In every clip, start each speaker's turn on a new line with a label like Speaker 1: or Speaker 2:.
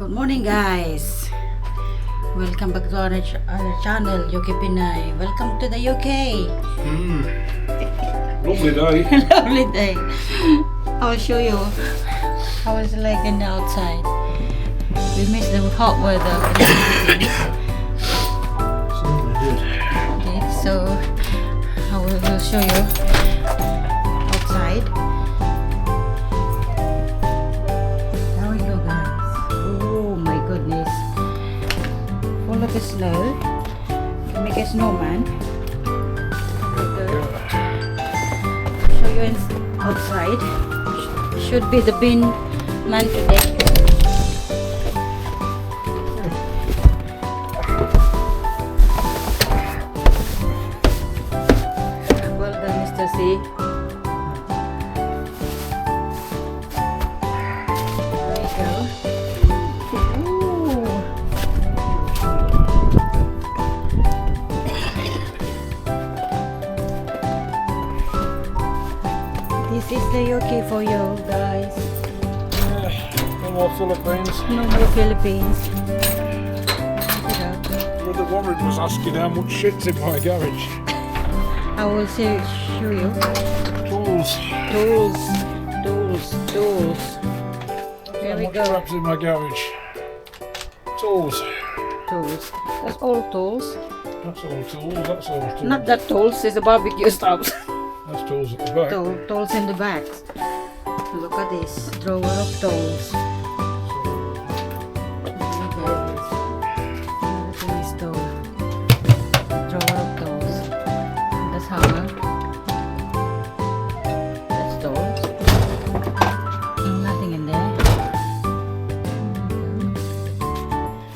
Speaker 1: Good morning, guys. Welcome back to our channel, UK-PINAY. Welcome to the UK.
Speaker 2: Lovely day.
Speaker 1: Lovely day. I'll show you how it's like in the outside. We miss the hot weather. Okay, so I will show you outside. There we go, guys. Oh my goodness. Full of snow. Can make a snowman. Show you outside. Should be the bin man today. Well done, Mr. C. There we go. Ooh. This is the UK for you guys.
Speaker 2: No more Philippines.
Speaker 1: No more Philippines.
Speaker 2: Brother Warren was asking how much shit's in my garage.
Speaker 1: I will show you.
Speaker 2: Tools.
Speaker 1: Tools. There we
Speaker 2: How much
Speaker 1: go.
Speaker 2: crap's in my garage? Tools.
Speaker 1: Tools. That's all tools.
Speaker 2: That's all tools. That's all tools.
Speaker 1: Not that tools, it's the barbecue stuff.
Speaker 2: That's tools at the back.
Speaker 1: Tools in the back. Look at this drawer of tools. Everything is tool. Drawer of tools. That's hammer. That's tools. Nothing in there.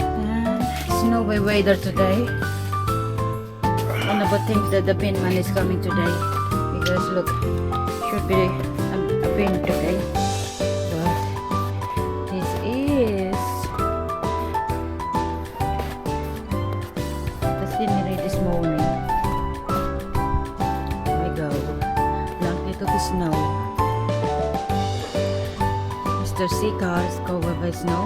Speaker 1: And snowy weather today. I never think that the bin man is coming today. Because look, should be a bin today, but this is the scenery this morning. Here we go, blanket of snow. Mr. C car is covered by snow.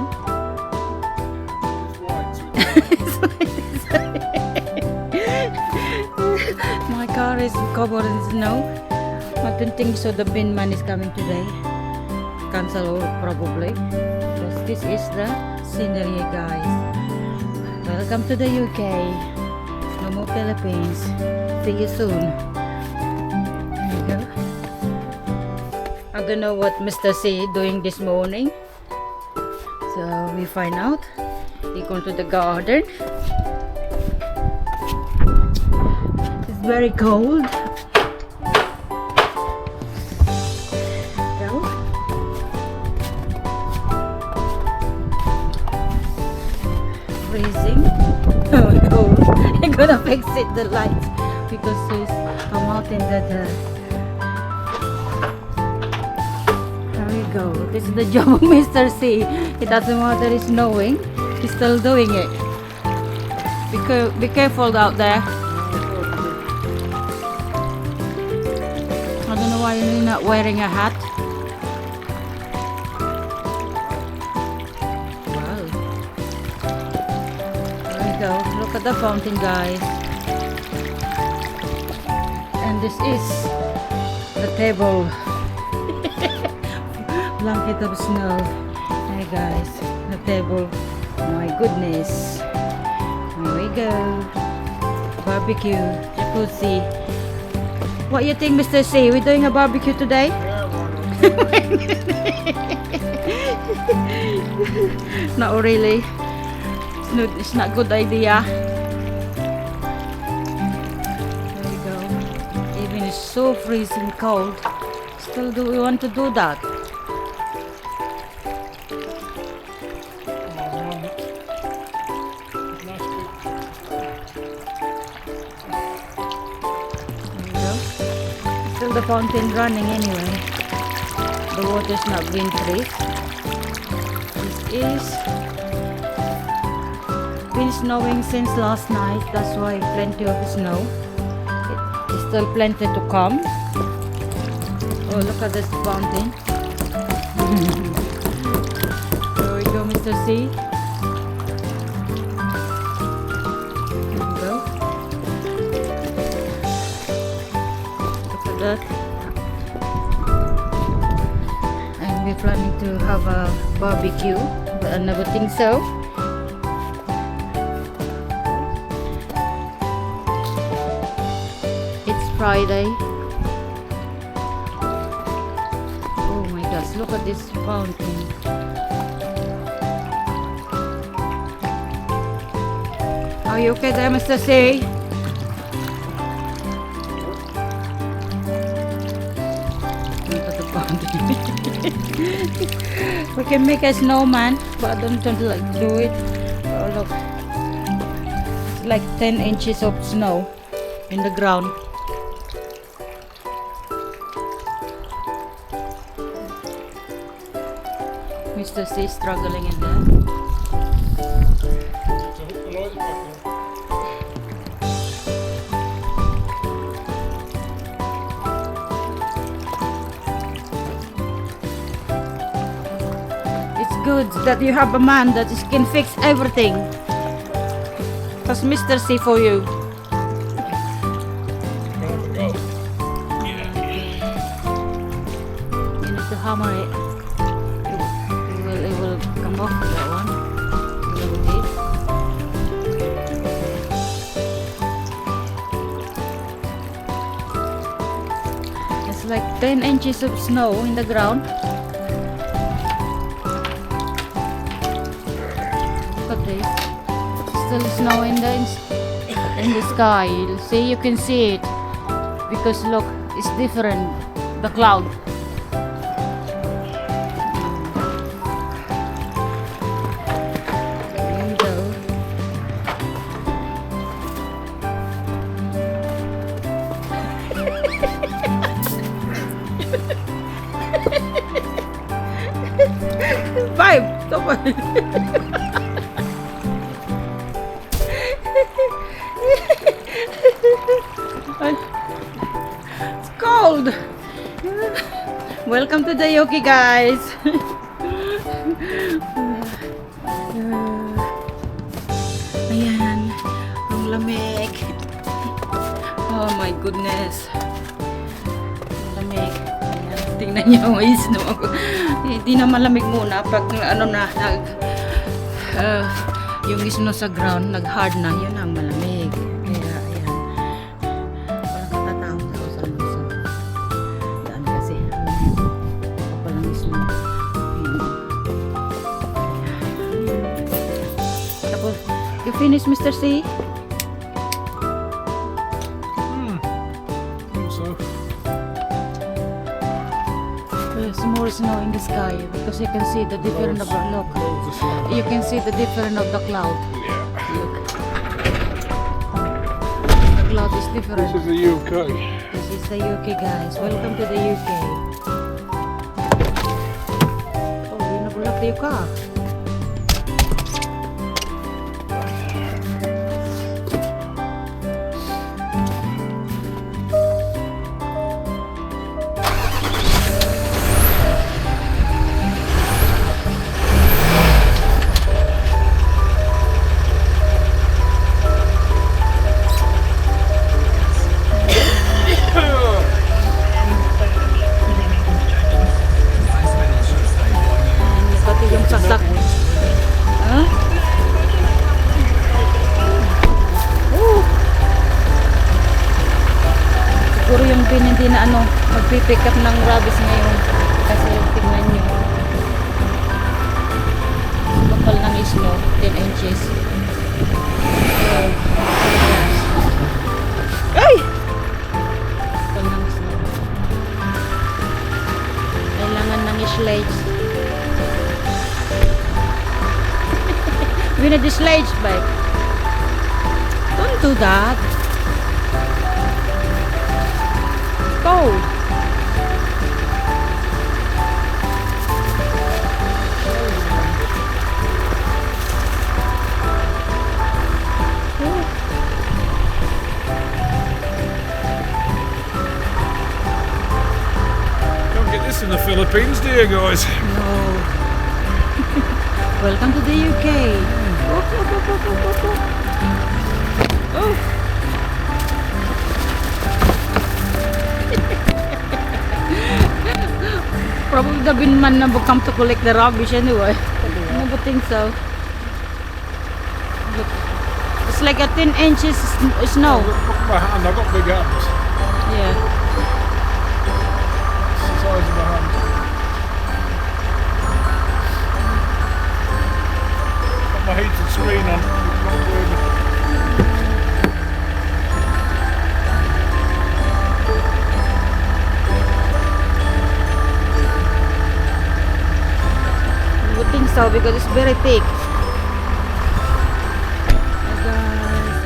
Speaker 1: My car is covered in snow. I don't think so. The bin man is coming today. Cancel probably. Because this is the scenery, guys. Welcome to the UK. No more Philippines. See you soon. There you go. I don't know what Mr. C doing this morning. So we find out. He go to the garden. It's very cold. Freezing. Oh no, I'm gonna fix it, the lights, because it's come out in the there we go. This is the job of Mr. C. It doesn't matter it's snowing, he's still doing it. Be careful out there. I don't know why you're not wearing a hat. Go. Look at the fountain, guys. And this is the table. Blanket of snow. Hey guys, the table. My goodness. Here we go. Barbecue, jacuzzi. What you think, Mr. C? We're doing a barbecue today? Not really. It's not a good idea. There we go. Even it's so freezing cold. Still do we want to do that? There we go. Still the fountain running anyway. The water's not being freeze. This is been snowing since last night, that's why plenty of snow. It's still plenty to come. Oh, look at this fountain. There we go, Mr. C. planning to have a barbecue, but I never think so. It's Friday. Oh my gosh, look at this fountain. Are you okay there, Mr. C? Look at the fountain. We can make a snowman, but I don't like do it. Oh look, it's like 10 inches of snow in the ground. Mr. C is struggling in there. It's good that you have a man that can fix everything. That's Mr. C for you. You need to hammer it. It will come off that one. A little bit. It's like 10 inches of snow in the ground. Look at this. Still snow in the sky. See, you can see it because look, it's different. The cloud. Five. Come on. It's cold. Welcome to the Yoki, guys. Ayan, ang lamig. Oh my goodness. Ang lamig. Ayan, tingnan niyo ang snow. Hindi na malamig muna pag ano na yung snow sa ground nag-hard na, yun ang malamig. Kaya ayan, parang katatakot ako sa ano sa daan kasi palang snow. Tapos you finish, Mr. C? There's more snow in the sky because you can see the difference of look. You can see the difference of the cloud. Look. The cloud is different.
Speaker 2: This is the UK.
Speaker 1: This is the UK, guys. Welcome to the UK. Oh, yun na bulak tayo ka. Saksak. Huh? Siguro yung bin hindi na ano, magpipick up ng rabies ngayon. Kasi tingnan nyo. Bakal ng snow, 10 inches. So, ay! Bakal ng snow. Kailangan ng sledge. We need the sledge bike. Don't do that. Go.
Speaker 2: Don't get this in the Philippines, do you guys?
Speaker 1: No. Welcome to the UK. Oh. Probably the bin man will come to collect the rubbish anyway. I don't think so. Look, it's like a 10 inches snow.
Speaker 2: Look at my hand, I've got big hands.
Speaker 1: Yeah.
Speaker 2: It's the size of my hand. Got my heated screen on. It's not working.
Speaker 1: I would think so because it's very thick. Guys,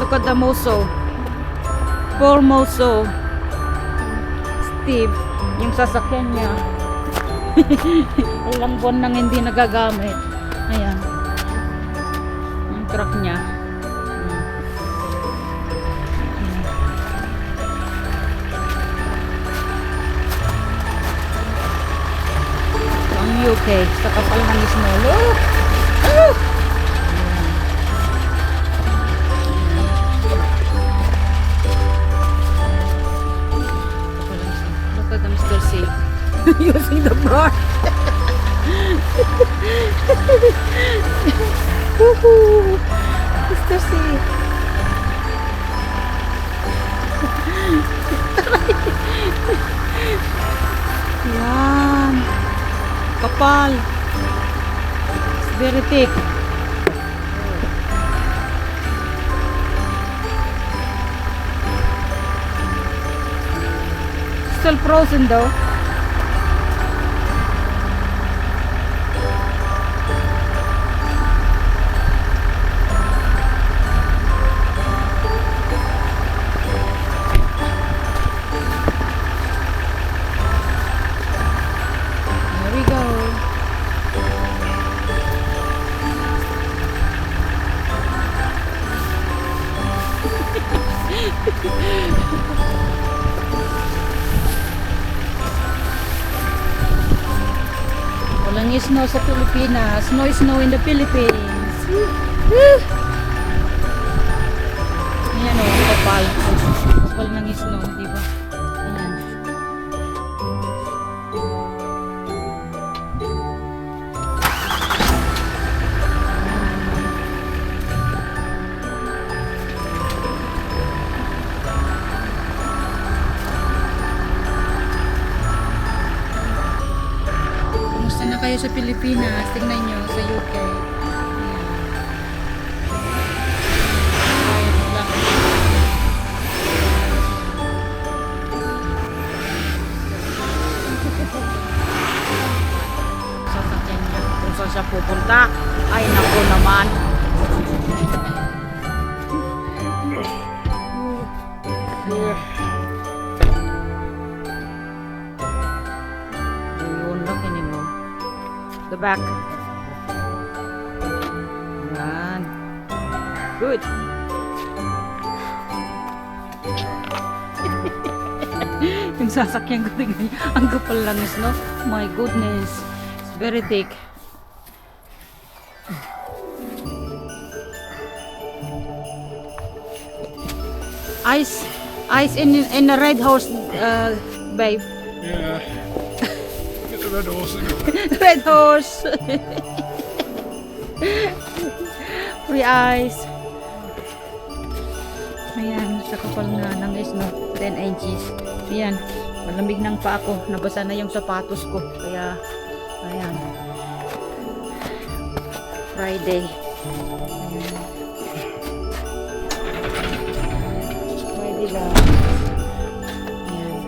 Speaker 1: look at the moso. Poor moso. Steve, yung sasakyan niya. Ilang buwan nang hindi nagagamit. Ayan. Yung truck niya. Ang UK, sa kapal ng snow. Look! Look! Look at the Mr. C using the brush. Woohoo! Mr. C. Yan. Kapal. It's very thick. Still frozen though. There we go. Walang snow sa Pilipinas. Snow in the Philippines. Ayan o, kapal. Kapal ng snow, di ba? Ayan. Kumusta na kayo sa Pilipinas? Tingnan nyo sa UK. Ayan. Lang. Sasakyan niya kung saan siya pupunta. Ay naku naman. Yun lang mo. The back. Yan. Good. Yung sasakyan ko tingnan niya. Ang kapal lang is, no? My goodness. It's very thick. Ice in a red horse, babe.
Speaker 2: Yeah. Get the red horse again.
Speaker 1: Red horse. Free ice. Ayan, sa kapal nga ng snow, 10 inches. Ayan, malamig ng pa ako. Nabasa na yung sapatos ko. Kaya, ayan. Friday. Ayan. Friday guys. Ayan.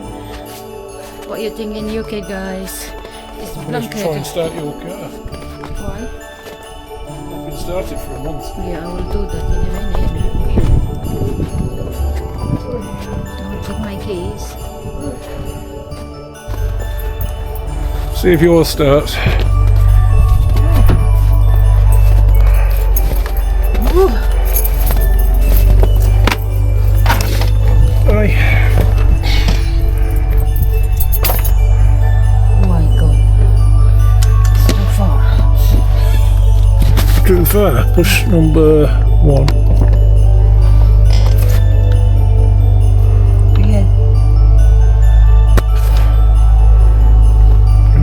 Speaker 1: What you think in UK guys? It's
Speaker 2: Let's try and
Speaker 1: blanket.
Speaker 2: start your car.
Speaker 1: Why?
Speaker 2: I've been started for a month.
Speaker 1: Yeah, I will do that in a minute. I'll take my keys.
Speaker 2: See if yours starts.
Speaker 1: Woo.
Speaker 2: Aye.
Speaker 1: Oh my god. So far.
Speaker 2: Too far. Push number 1.
Speaker 1: Yeah.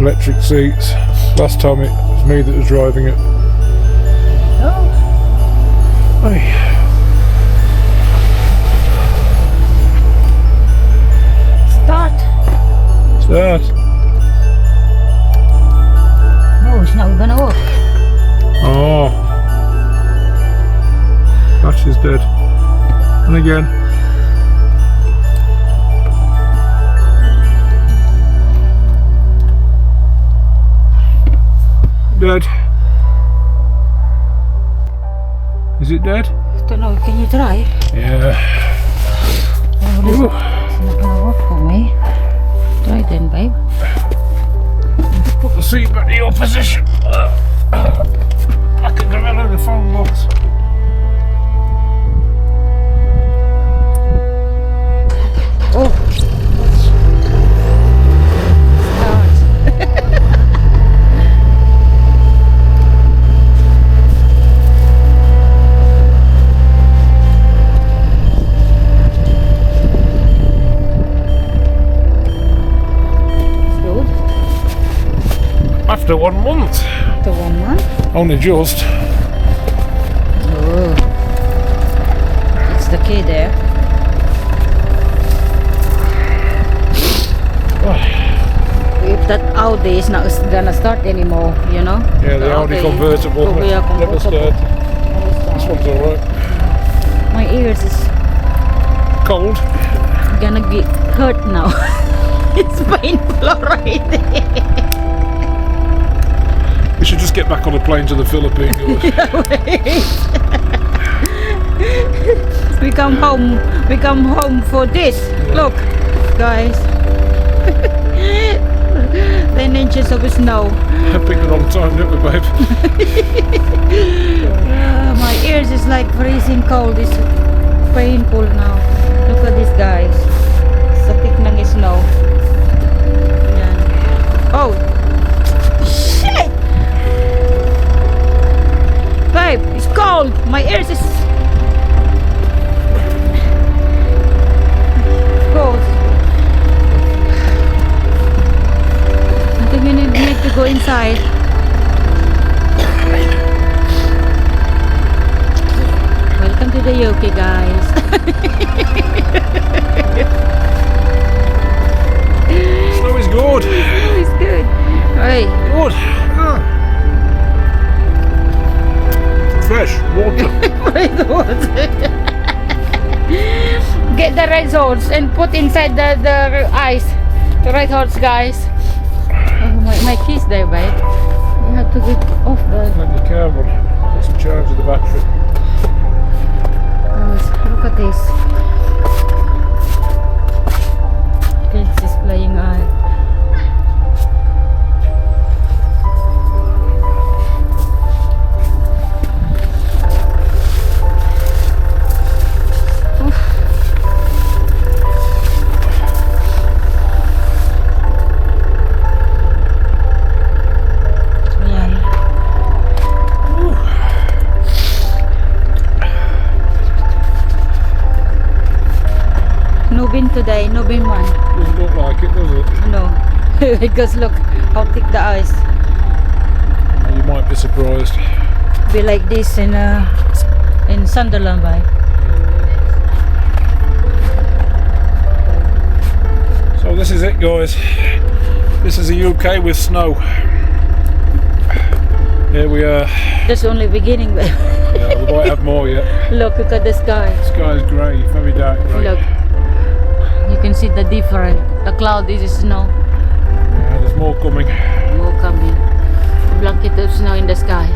Speaker 2: electric seats. Last time it was me that was driving it.
Speaker 1: Oh,
Speaker 2: Hey.
Speaker 1: start.
Speaker 2: Start.
Speaker 1: No, it's not gonna work.
Speaker 2: Oh. Battery's dead. And again. Dead. Is it dead?
Speaker 1: I don't know, can you try?
Speaker 2: Yeah.
Speaker 1: Oh,
Speaker 2: Ooh.
Speaker 1: it's not gonna work for me. Try then, babe.
Speaker 2: Put the seat back in your position. I can grab out of the phone box.
Speaker 1: Oh. Start. It's good.
Speaker 2: After 1 month.
Speaker 1: The 1 month.
Speaker 2: Only just.
Speaker 1: Oh. It's the key there. If that Audi is not gonna start anymore, you know?
Speaker 2: Yeah, the Audi convertible.
Speaker 1: Oh, yeah,
Speaker 2: Never
Speaker 1: convertible.
Speaker 2: started. This one's alright.
Speaker 1: My ears is
Speaker 2: Cold.
Speaker 1: gonna get hurt now. It's painful already.
Speaker 2: We should just get back on a plane to the Philippines.
Speaker 1: We come home for this. Look, guys. 10 inches of snow.
Speaker 2: Picked the wrong time, didn't we, babe?
Speaker 1: My ears is like freezing cold. It's painful now. Look at this, guys. Sa thick ng snow. Yan. Oh, shit! Babe, it's cold. My ears is cold. I think we need to go inside. Welcome to the UK, guys.
Speaker 2: Snow is good.
Speaker 1: It's good. Right.
Speaker 2: Good. Fresh water.
Speaker 1: Get the red horse and put inside the ice. The red horse, guys. Oh, my keys there, babe. You have to get off the.
Speaker 2: Let the car run. Let's charge the battery.
Speaker 1: Guys, look at this. Kids is playing out. No bin today, no bin one.
Speaker 2: Doesn't look like it, does it?
Speaker 1: No, because look how thick the ice.
Speaker 2: You might be surprised.
Speaker 1: Be like this in Sunderland, by.
Speaker 2: So this is it, guys. This is the UK with snow. Here we are.
Speaker 1: That's only beginning, babe.
Speaker 2: Yeah, we might have more yet.
Speaker 1: Look at the sky.
Speaker 2: The sky is grey, very dark grey.
Speaker 1: Look, you can see the different. The cloud is snow.
Speaker 2: Yeah, there's more coming.
Speaker 1: More coming. A blanket of snow in the sky.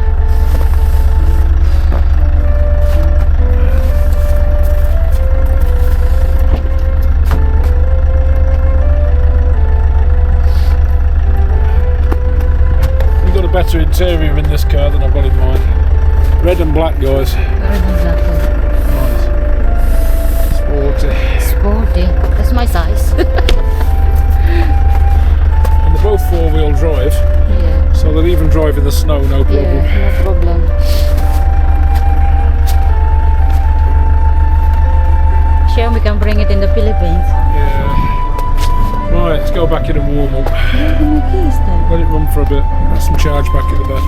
Speaker 2: We've got a better interior in this car than I've got in mine. Red and black, guys.
Speaker 1: Red and black.
Speaker 2: Nice. Sporty.
Speaker 1: Sporty. That's my size.
Speaker 2: And they're both four-wheel drive,
Speaker 1: Yeah.
Speaker 2: so they'll even drive in the snow, no problem.
Speaker 1: Yeah, no problem. Sure, we can bring it in the Philippines.
Speaker 2: Yeah. Right, let's go back in and warm up.
Speaker 1: Where are my keys then?
Speaker 2: Let it run for a bit. Get some charge back at the bed.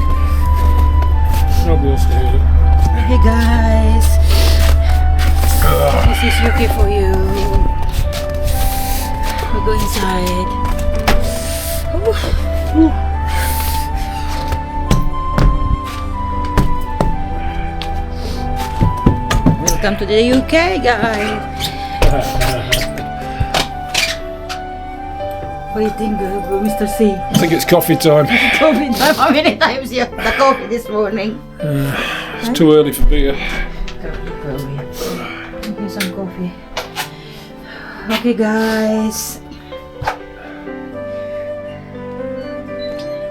Speaker 2: Nobody else can hear it.
Speaker 1: Hey guys, this is UK for you. We go inside. Welcome to the UK, guys. What do you think, Mr. C?
Speaker 2: I think it's coffee time.
Speaker 1: Coffee time. How many times you had the coffee this morning?
Speaker 2: It's too early for beer.
Speaker 1: Okay, some coffee. Okay, guys.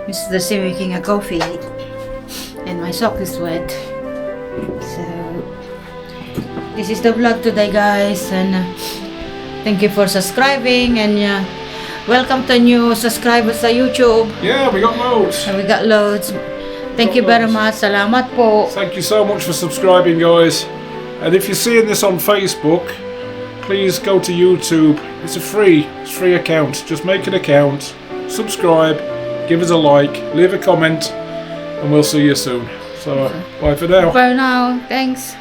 Speaker 1: Mr. C making a coffee, and my sock is wet. So this is the vlog today, guys, and thank you for subscribing, and welcome to new subscribers to YouTube.
Speaker 2: Yeah, we got loads.
Speaker 1: And we got loads. Thank you very much. Salamat po.
Speaker 2: Thank you so much for subscribing, guys. And if you're seeing this on Facebook, please go to YouTube. It's a free account. Just make an account, subscribe, give us a like, leave a comment, and we'll see you soon. So, bye for now.
Speaker 1: For now, thanks.